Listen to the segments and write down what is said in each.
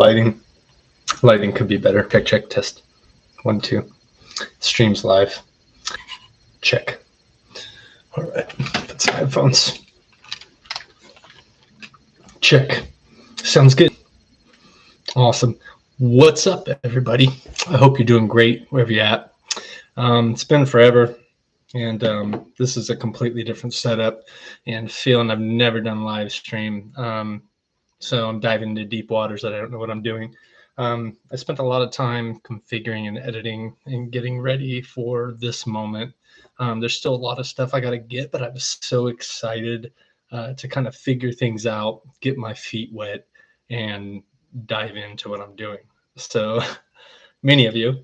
Lighting. Lighting could be better. Check, test. 1, 2. Streams live. Check. All right. Put some headphones. Check. Sounds good. Awesome. What's up, everybody? I hope you're doing great wherever you're at. It's been forever, and this is a completely different setup and feeling I've never done live stream. So I'm diving into deep waters that I don't know what I'm doing. I spent a lot of time configuring and editing and getting ready for this moment. There's still a lot of stuff I got to get, but I was so excited to kind of figure things out, get my feet wet, and dive into what I'm doing. So many of you,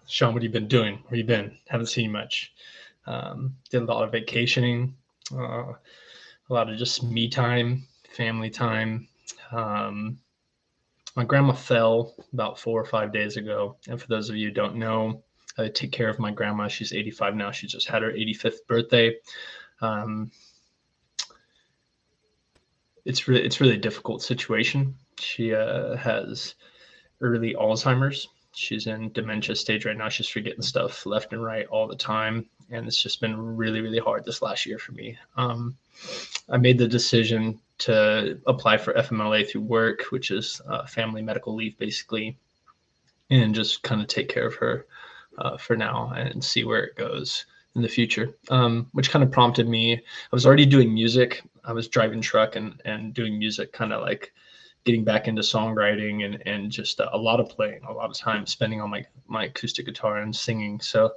Sean, what have you been doing? Where you been? Haven't seen much. Did a lot of vacationing, a lot of just me time, family time. My grandma fell about 4 or 5 days ago. And for those of you who don't know, I take care of my grandma. She's 85 now. She just had her 85th birthday. It's really a difficult situation. She has early Alzheimer's. She's in dementia stage right now. She's forgetting stuff left and right all the time. And it's just been really, really hard this last year for me. I made the decision to apply for FMLA through work, which is family medical leave, basically, and just kind of take care of her for now and see where it goes in the future, which kind of prompted me. I was already doing music. I was driving truck and doing music, kind of like getting back into songwriting and just a lot of playing, a lot of time spending on my acoustic guitar and singing. So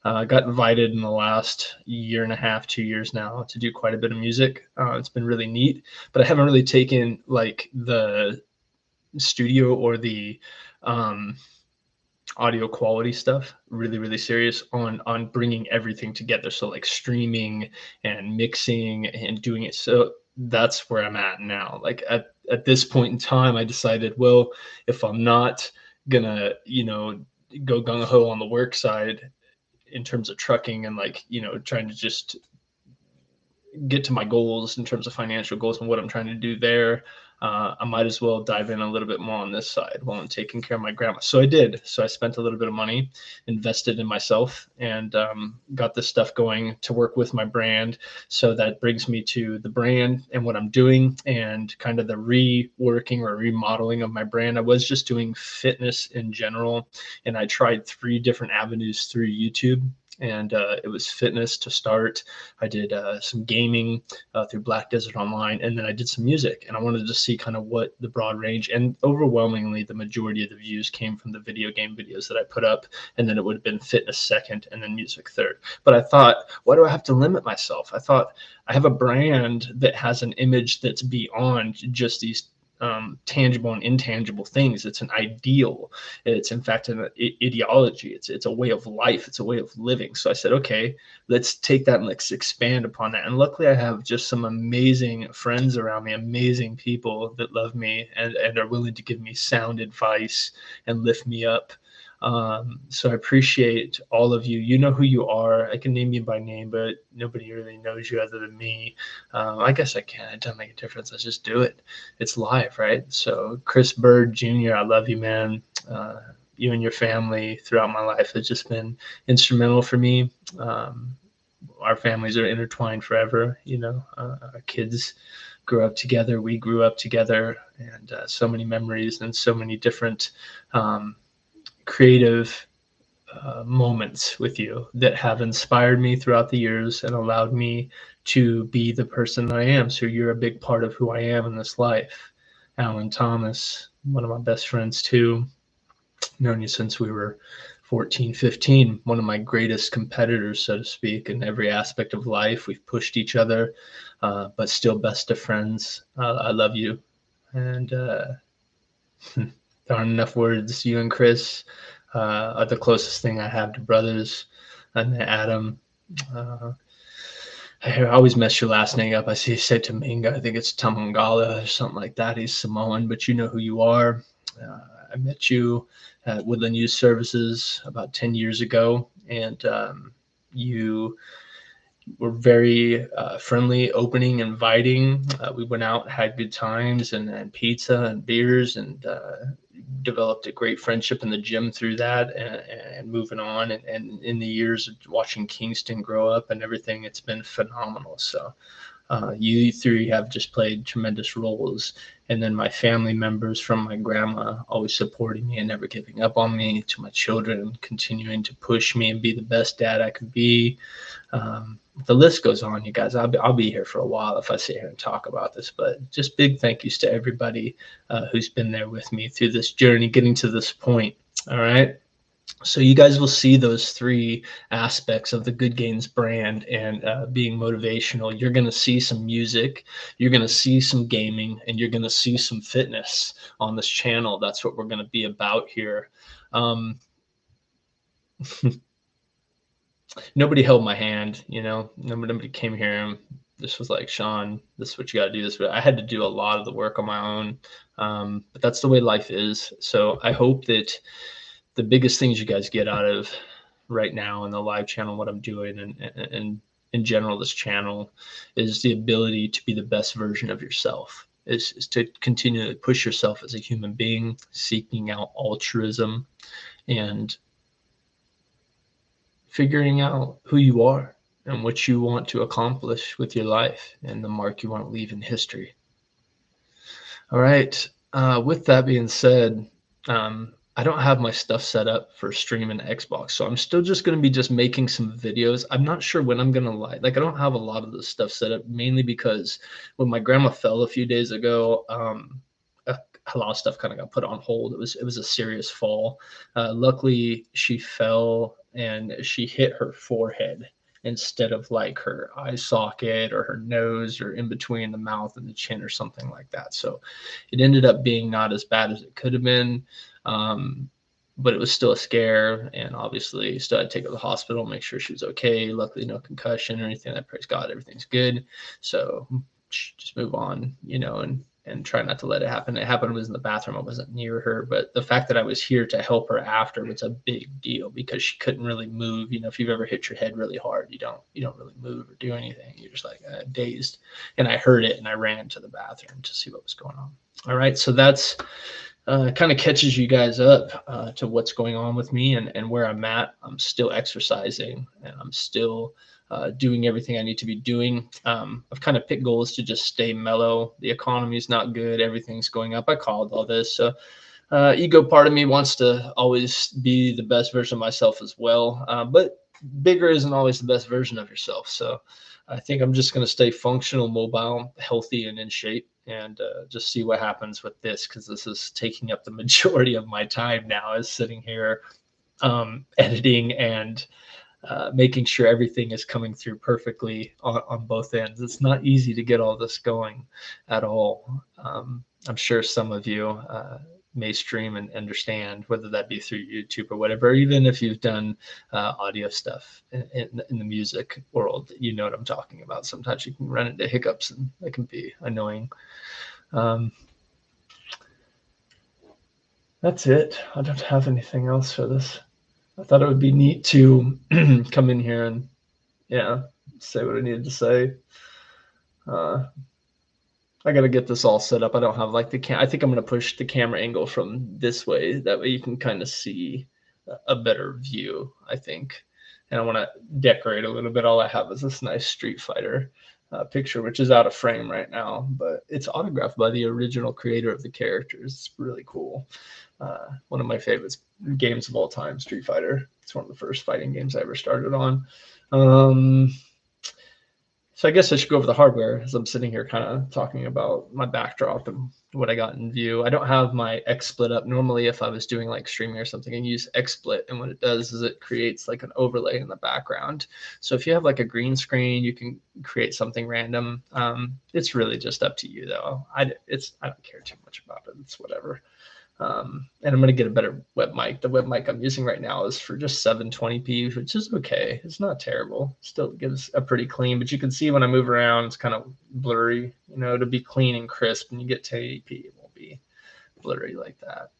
I got invited in the last year and a half, 2 years now, to do quite a bit of music. It's been really neat, but I haven't really taken like the studio or the audio quality stuff really, really serious on bringing everything together. So like streaming and mixing and doing it. So that's where I'm at now. Like at this point in time, I decided, well, if I'm not gonna, go gung ho on the work side in terms of trucking and trying to just get to my goals in terms of financial goals and what I'm trying to do there, I might as well dive in a little bit more on this side while I'm taking care of my grandma. So I did. So I spent a little bit of money, invested in myself, and got this stuff going to work with my brand. So that brings me to the brand and what I'm doing and kind of the reworking or remodeling of my brand. I was just doing fitness in general, and I tried 3 different avenues through YouTube. And it was fitness to start. I did some gaming through Black Desert Online, and then I did some music. And I wanted to see kind of what the broad range, and overwhelmingly the majority of the views came from the video game videos that I put up, and then it would have been fitness second and then music third. But I thought, why do I have to limit myself? I thought I have a brand that has an image that's beyond just these tangible and intangible things. It's an ideal. It's in fact an ideology. It's a way of life. It's a way of living. So I said, okay, let's take that and let's expand upon that. And luckily I have just some amazing friends around me, amazing people that love me and are willing to give me sound advice and lift me up. So I appreciate all of you. You know who you are. I can name you by name, but nobody really knows you other than me. I guess I can. It doesn't make a difference. I just do it. It's live, right? So Chris Bird Jr., I love you, man. You and your family throughout my life has just been instrumental for me. Our families are intertwined forever. Our kids grew up together. We grew up together, and so many memories and so many different creative moments with you that have inspired me throughout the years and allowed me to be the person that I am. So you're a big part of who I am in this life. Alan Thomas, one of my best friends too, known you since we were 14, 15, one of my greatest competitors, so to speak, in every aspect of life. We've pushed each other, but still best of friends. I love you. And there aren't enough words. You and Chris are the closest thing I have to brothers. And Adam, I always mess your last name up. I see you say Taminga. I think it's Tamangala or something like that. He's Samoan, but you know who you are. I met you at Woodland Youth Services about 10 years ago, and you were very friendly, opening, inviting. We went out, had good times, and pizza and beers, and developed a great friendship in the gym through that, and moving on. And in the years of watching Kingston grow up and everything, it's been phenomenal. So you three have just played tremendous roles. And then my family members, from my grandma always supporting me and never giving up on me, to my children continuing to push me and be the best dad I could be. The list goes on, you guys. I'll be here for a while if I sit here and talk about this, but just big thank yous to everybody who's been there with me through this journey, getting to this point. All right. So you guys will see those three aspects of the Good Gains brand and being motivational. You're going to see some music, you're going to see some gaming, and you're going to see some fitness on this channel. That's what we're going to be about here. Nobody held my hand, nobody came here and this was like, Sean, this is what you got to do. This, I had to do a lot of the work on my own. But that's the way life is. So I hope that the biggest things you guys get out of right now in the live channel, what I'm doing, and in general, this channel, is the ability to be the best version of yourself, is to continue to push yourself as a human being, seeking out altruism and figuring out who you are and what you want to accomplish with your life and the mark you want to leave in history. All right. With that being said, I don't have my stuff set up for streaming Xbox, so I'm still just going to be just making some videos. I'm not sure when I'm going to like I don't have a lot of this stuff set up, mainly because when my grandma fell a few days ago, a lot of stuff kind of got put on hold. It was a serious fall. Luckily, she fell and she hit her forehead instead of like her eye socket or her nose or in between the mouth and the chin or something like that. So it ended up being not as bad as it could have been. But it was still a scare, and obviously still had to take her to the hospital, make sure she was okay. Luckily, no concussion or anything. That, praise God, everything's good. So just move on, and try not to let it happen. It happened, I was in the bathroom. I wasn't near her, but the fact that I was here to help her after was a big deal because she couldn't really move. If you've ever hit your head really hard, you don't really move or do anything. You're just like dazed. And I heard it and I ran to the bathroom to see what was going on. All right. So that's kind of catches you guys up to what's going on with me and where I'm at. I'm still exercising and I'm still doing everything I need to be doing. I've kind of picked goals to just stay mellow. The economy is not good. Everything's going up. I called all this. So ego part of me wants to always be the best version of myself as well. But bigger isn't always the best version of yourself. So I think I'm just going to stay functional, mobile, healthy, and in shape, and just see what happens with this, because this is taking up the majority of my time now, is sitting here editing and making sure everything is coming through perfectly on both ends. It's not easy to get all this going at all. I'm sure some of you may stream and understand, whether that be through YouTube or whatever, even if you've done audio stuff in the music world, you know what I'm talking about. Sometimes you can run into hiccups and it can be annoying. That's it. I don't have anything else for this. I thought it would be neat to come in here and say what I needed to say. I got to get this all set up. I don't have like the I think I'm going to push the camera angle from this way. That way you can kind of see a better view, I think. And I want to decorate a little bit. All I have is this nice Street Fighter picture, which is out of frame right now, but it's autographed by the original creator of the characters. It's really cool. One of my favorite games of all time, Street Fighter. It's one of the first fighting games I ever started on. So I guess I should go over the hardware as I'm sitting here kind of talking about my backdrop and what I got in view. I don't have my XSplit up. Normally, if I was doing like streaming or something, I use XSplit, and what it does is it creates like an overlay in the background. So if you have like a green screen, you can create something random. It's really just up to you, though. I don't care too much about it. It's whatever. And I'm going to get a better web mic. The web mic I'm using right now is for just 720p, which is okay. It's not terrible. Still gives a pretty clean, but you can see when I move around, it's kind of blurry. To be clean and crisp and you get 1080p, it won't be blurry like that.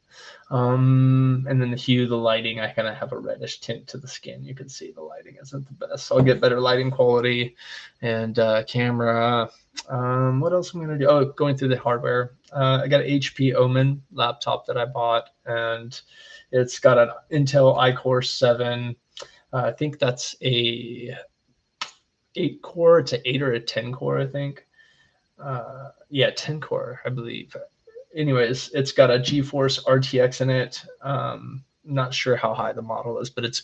And then the hue, the lighting, I kind of have a reddish tint to the skin. You can see the lighting isn't the best. So I'll get better lighting quality and camera. What else I'm going to do? Oh, going through the hardware. I got an HP Omen laptop that I bought, and it's got an Intel iCore 7. I think that's a 8 core. It's an 8 or a 10 core, I think. Yeah, 10 core, I believe. Anyways, it's got a GeForce RTX in it. Not sure how high the model is, but it's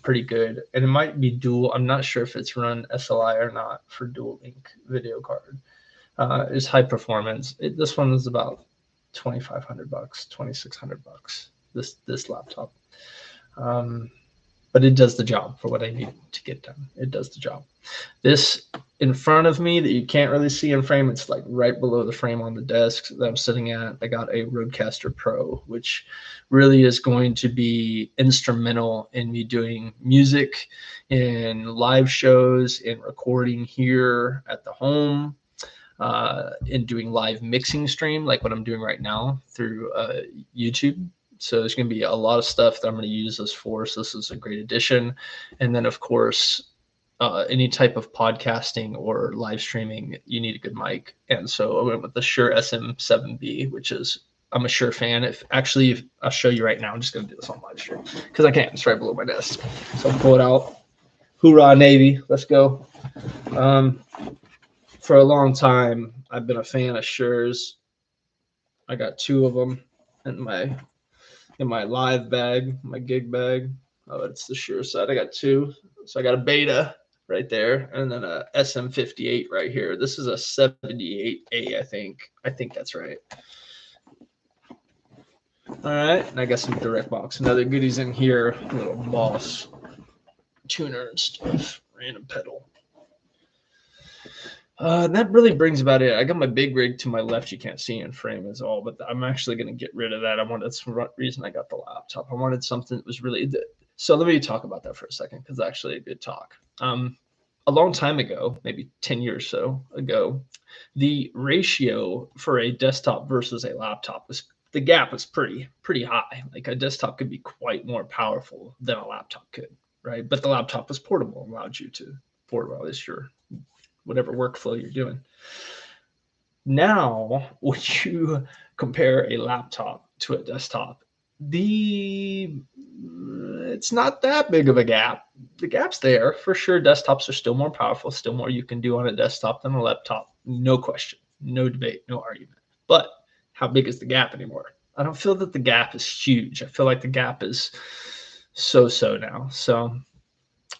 pretty good. And it might be dual. I'm not sure if it's run SLI or not for dual link video card. It's high performance. This one is about $2,500, $2,600. This laptop. But it does the job for what I need to get done. It does the job. This in front of me that you can't really see in frame, it's like right below the frame on the desk that I'm sitting at. I got a Rodecaster Pro, which really is going to be instrumental in me doing music in live shows, in recording here at the home, in doing live mixing stream like what I'm doing right now through YouTube. So there's going to be a lot of stuff that I'm going to use this for. So this is a great addition. And then, of course, any type of podcasting or live streaming, you need a good mic. And so I went with the Shure SM7B, which is, I'm a Shure fan. If I'll show you right now. I'm just going to do this on live stream because I can't. It's right below my desk. So I'll pull it out. Hoorah, Navy. Let's go. For a long time, I've been a fan of Shure's. I got 2 of them in my live bag, my gig bag. Oh, it's the Shure side. I got 2. So I got a Beta right there, and then a SM58 right here. This is a 78A, I think. I think that's right. All right, and I got some DirectBox and other goodies in here. A little Boss tuner and stuff. Random pedal. That really brings about it. I got my big rig to my left. You can't see in frame as all, but I'm actually going to get rid of that. That's the reason I got the laptop. I wanted something that was really. So let me talk about that for a second, because it's actually a good talk. A long time ago, maybe 10 years or so ago, the ratio for a desktop versus a laptop the gap was pretty high. Like a desktop could be quite more powerful than a laptop could, right? But the laptop was portable and allowed you to portable, at least your whatever workflow you're doing. Now, when you compare a laptop to a desktop, it's not that big of a gap. The gap's there for sure. Desktops are still more powerful, still more you can do on a desktop than a laptop. No question, no debate, no argument. But how big is the gap anymore? I don't feel that the gap is huge. I feel like the gap is so now. So,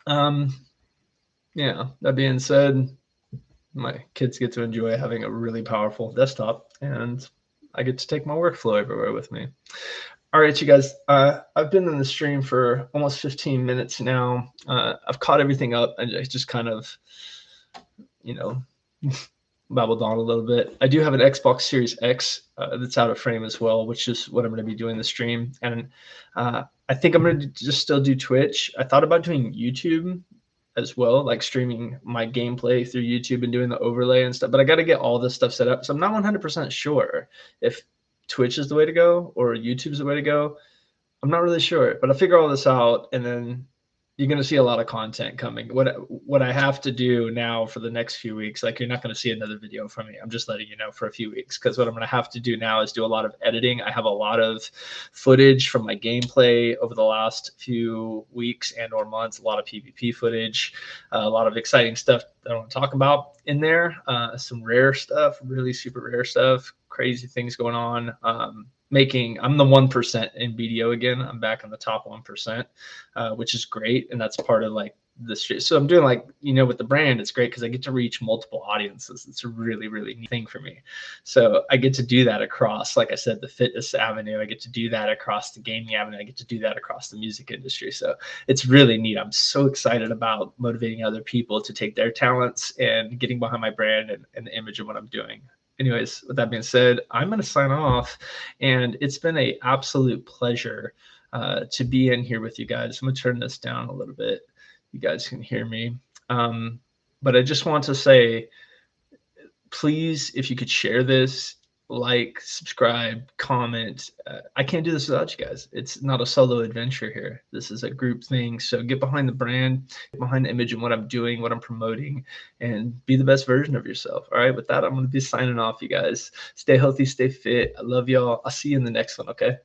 yeah, that being said, my kids get to enjoy having a really powerful desktop, and I get to take my workflow everywhere with me. All right, you guys, I've been in the stream for almost 15 minutes now. I've caught everything up. I just kind of, babbled on a little bit. I do have an Xbox Series X that's out of frame as well, which is what I'm going to be doing the stream. And I think I'm going to just still do Twitch. I thought about doing YouTube as well, like streaming my gameplay through YouTube and doing the overlay and stuff, but I got to get all this stuff set up. So I'm not 100% sure if Twitch is the way to go or YouTube is the way to go. I'm not really sure, but I'll figure all this out, and then you're going to see a lot of content coming. What I have to do now for the next few weeks, like you're not going to see another video from me. I'm just letting you know for a few weeks, because what I'm going to have to do now is do a lot of editing. I have a lot of footage from my gameplay over the last few weeks and or months, a lot of PvP footage, a lot of exciting stuff that I want to talk about in there. Some rare stuff, really super rare stuff, crazy things going on. I'm the 1% in BDO again. I'm back in the top 1%, which is great. And that's part of like this. So I'm doing with the brand, it's great because I get to reach multiple audiences. It's a really, really neat thing for me. So I get to do that across, like I said, the fitness avenue. I get to do that across the gaming avenue. I get to do that across the music industry. So it's really neat. I'm so excited about motivating other people to take their talents and getting behind my brand and the image of what I'm doing. Anyways, with that being said, I'm going to sign off, and it's been an absolute pleasure to be in here with you guys. I'm going to turn this down a little bit. You guys can hear me. But I just want to say, please, if you could share this, like, subscribe, comment. I can't do this without you guys. It's not a solo adventure here. This is a group thing. So get behind the brand, get behind the image and what I'm doing, what I'm promoting, and be the best version of yourself. All right. With that, I'm going to be signing off, you guys. Stay healthy, stay fit. I love y'all. I'll see you in the next one. Okay.